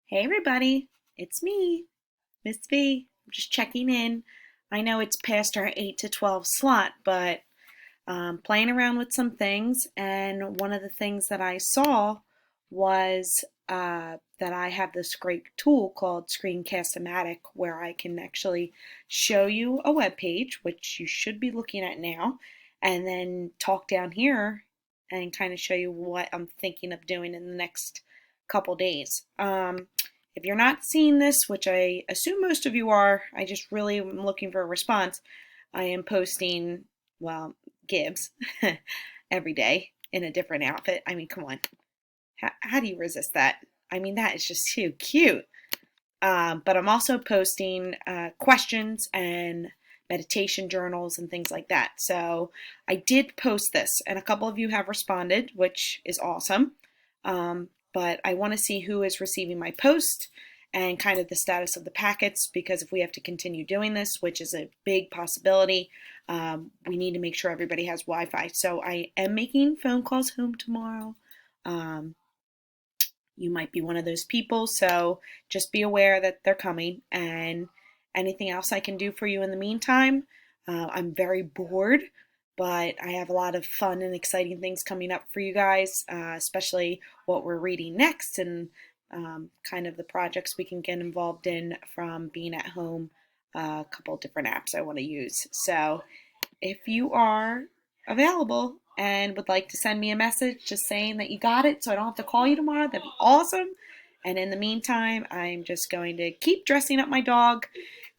Hey everybody, it's me, Miss V. I'm just checking in. I know it's past our 8 to 12 slot, but playing around with some things, and one of the things that I saw was that I have this great tool called Screencast-O-Matic where I can actually show you a web page, which you should be looking at now, and then talk down here and kind of show you what I'm thinking of doing in the next couple days. If you're not seeing this, which I assume most of you are, I just really am looking for a response. I am posting, well, Gibbs every day in a different outfit. I mean, come on. How do you resist that? I mean, that is just too cute. But I'm also posting questions and meditation journals and things like that. So I did post this, and a couple of you have responded, which is awesome. But I want to see who is receiving my post and kind of the status of the packets, because if we have to continue doing this, which is a big possibility, we need to make sure everybody has Wi-Fi. So I am making phone calls home tomorrow. Um, you might be one of those people, so just be aware that they're coming. And anything else I can do for you in the meantime, I'm very bored, but I have a lot of fun and exciting things coming up for you guys, especially what we're reading next and kind of the projects we can get involved in from being at home. A couple of different apps I want to use. So if you are available and would like to send me a message just saying that you got it so I don't have to call you tomorrow, that'd be awesome. And in the meantime, I'm just going to keep dressing up my dog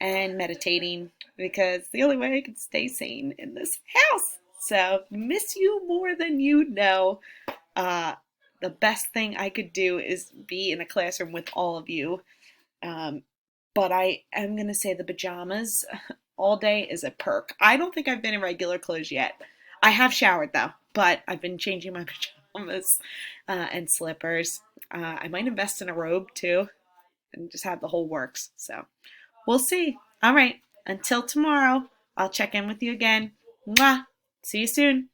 and meditating because the only way I can stay sane in this house. So, miss you more than you know. Uh, the best thing I could do is be in a classroom with all of you. Um, but I am going to say the pajamas all day is a perk. I don't think I've been in regular clothes yet. I have showered though, but I've been changing my pajamas and slippers. I might invest in a robe too and just have the whole works. So we'll see. All right. Until tomorrow, I'll check in with you again. Mwah. See you soon.